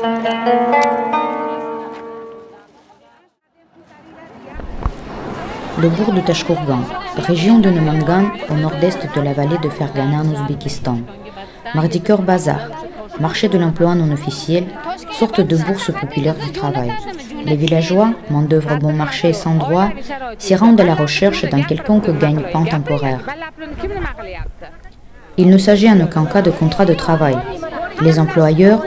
Le bourg de Tashkourgan, région de Namangan au nord-est de la vallée de Fergana en Ouzbékistan. Mardikör Bazar, marché de l'emploi non officiel, sorte de bourse populaire du travail. Les villageois, main-d'œuvre bon marché et sans droit, s'y rendent à la recherche d'un quelconque gagne-pain temporaire. Il ne s'agit en aucun cas de contrat de travail. Les employeurs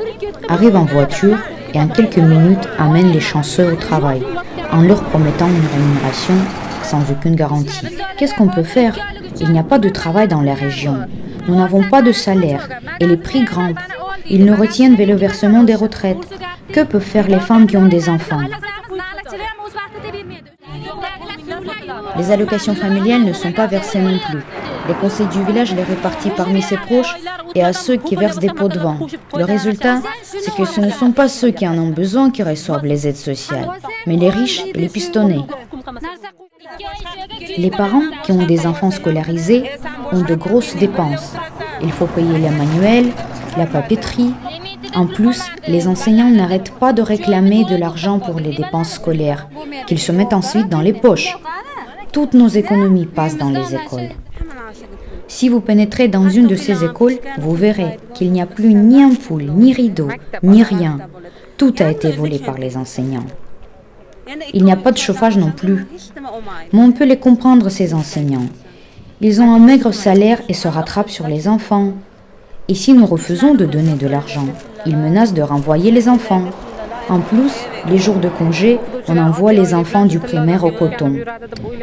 arrivent en voiture et en quelques minutes amènent les chanceux au travail, en leur promettant une rémunération sans aucune garantie. Qu'est-ce qu'on peut faire? Il n'y a pas de travail dans la région. Nous n'avons pas de salaire et les prix grimpent. Ils nous retiennent vers le versement des retraites. Que peuvent faire les femmes qui ont des enfants? Les allocations familiales ne sont pas versées non plus. Les conseils du village les répartissent parmi ses proches et à ceux qui versent des pots de vin. Le résultat, c'est que ce ne sont pas ceux qui en ont besoin qui reçoivent les aides sociales, mais les riches et les pistonnés. Les parents qui ont des enfants scolarisés ont de grosses dépenses. Il faut payer les manuels, la papeterie. En plus, les enseignants n'arrêtent pas de réclamer de l'argent pour les dépenses scolaires, qu'ils se mettent ensuite dans les poches. Toutes nos économies passent dans les écoles. Si vous pénétrez dans une de ces écoles, vous verrez qu'il n'y a plus ni ampoule, ni rideau, ni rien. Tout a été volé par les enseignants. Il n'y a pas de chauffage non plus. Mais on peut les comprendre, ces enseignants. Ils ont un maigre salaire et se rattrapent sur les enfants. Et si nous refusons de donner de l'argent, ils menacent de renvoyer les enfants. En plus, les jours de congé, on envoie les enfants du primaire au coton.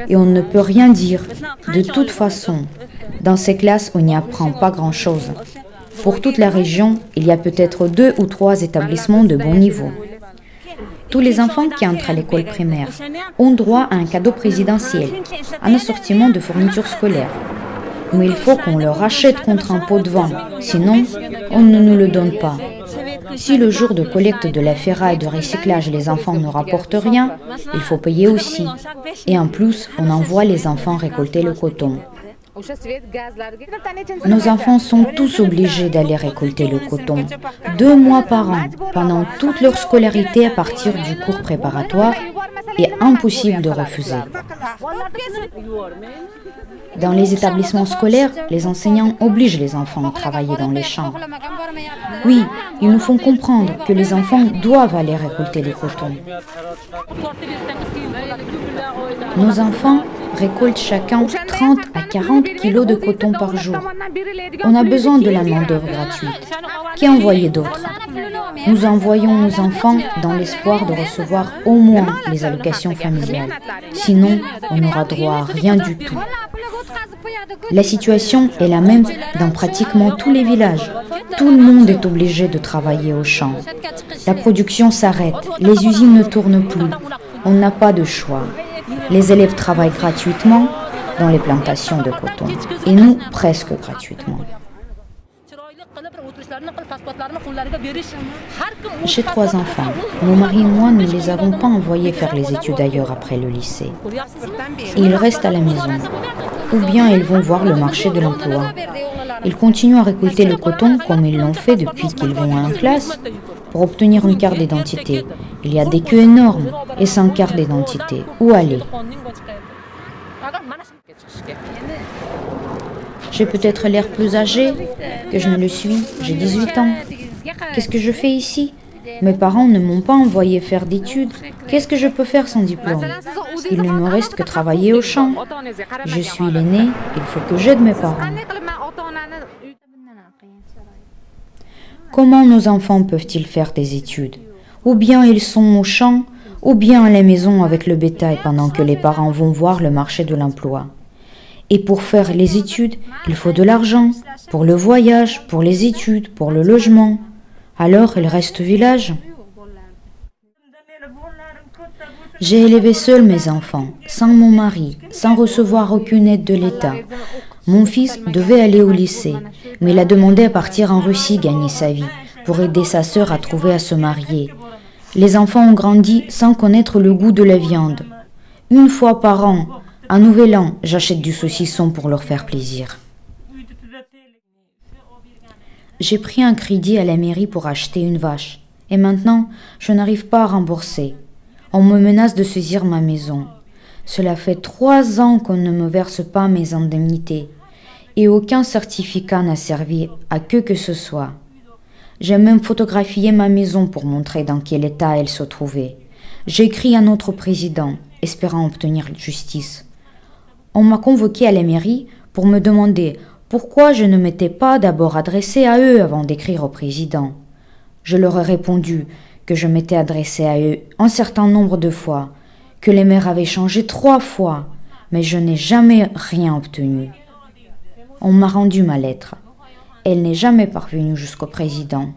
Et on ne peut rien dire. De toute façon, dans ces classes, on n'y apprend pas grand-chose. Pour toute la région, il y a peut-être 2 ou 3 établissements de bon niveau. Tous les enfants qui entrent à l'école primaire ont droit à un cadeau présidentiel, un assortiment de fournitures scolaires. Mais il faut qu'on leur achète contre un pot de vin, sinon on ne nous le donne pas. Si le jour de collecte de la ferraille de recyclage les enfants ne rapportent rien, il faut payer aussi. Et en plus, on envoie les enfants récolter le coton. Nos enfants sont tous obligés d'aller récolter le coton 2 mois par an, pendant toute leur scolarité à partir du cours préparatoire, est impossible de refuser. Dans les établissements scolaires, les enseignants obligent les enfants à travailler dans les champs. Oui, ils nous font comprendre que les enfants doivent aller récolter le coton. Nos enfants récoltent chacun 30 à 40 kilos de coton par jour. On a besoin de la main-d'œuvre gratuite. Qui envoyer d'autres? Nous envoyons nos enfants dans l'espoir de recevoir au moins les allocations familiales. Sinon, on n'aura droit à rien du tout. La situation est la même dans pratiquement tous les villages. Tout le monde est obligé de travailler au champ. La production s'arrête, les usines ne tournent plus. On n'a pas de choix. Les élèves travaillent gratuitement dans les plantations de coton, et nous presque gratuitement. J'ai 3 enfants. Mon mari et moi ne les avons pas envoyés faire les études ailleurs après le lycée. Et ils restent à la maison. Ou bien ils vont voir le marché de l'emploi. Ils continuent à récolter le coton comme ils l'ont fait depuis qu'ils vont en classe. Pour obtenir une carte d'identité, il y a des queues énormes et sans carte d'identité. Où aller? J'ai peut-être l'air plus âgé que je ne le suis. J'ai 18 ans. Qu'est-ce que je fais ici? Mes parents ne m'ont pas envoyé faire d'études. Qu'est-ce que je peux faire sans diplôme? Il ne me reste que travailler au champ. Je suis l'aîné, il faut que j'aide mes parents. Comment nos enfants peuvent-ils faire des études? Ou bien ils sont au champ, ou bien à la maison avec le bétail pendant que les parents vont voir le marché de l'emploi. Et pour faire les études, il faut de l'argent, pour le voyage, pour les études, pour le logement. Alors ils restent au village. J'ai élevé seul mes enfants, sans mon mari, sans recevoir aucune aide de l'État. Mon fils devait aller au lycée, mais il a demandé à partir en Russie gagner sa vie, pour aider sa sœur à trouver à se marier. Les enfants ont grandi sans connaître le goût de la viande. Une fois par an, à Nouvel An, j'achète du saucisson pour leur faire plaisir. J'ai pris un crédit à la mairie pour acheter une vache, Et maintenant, je n'arrive pas à rembourser. On me menace de saisir ma maison. Cela fait 3 ans qu'on ne me verse pas mes indemnités. Et aucun certificat n'a servi à que ce soit. J'ai même photographié ma maison pour montrer dans quel état elle se trouvait. J'ai écrit à notre président, espérant obtenir justice. On m'a convoqué à la mairie pour me demander pourquoi je ne m'étais pas d'abord adressé à eux avant d'écrire au président. Je leur ai répondu que je m'étais adressé à eux un certain nombre de fois, que les maires avaient changé 3 fois, mais je n'ai jamais rien obtenu. On m'a rendu ma lettre. Elle n'est jamais parvenue jusqu'au président.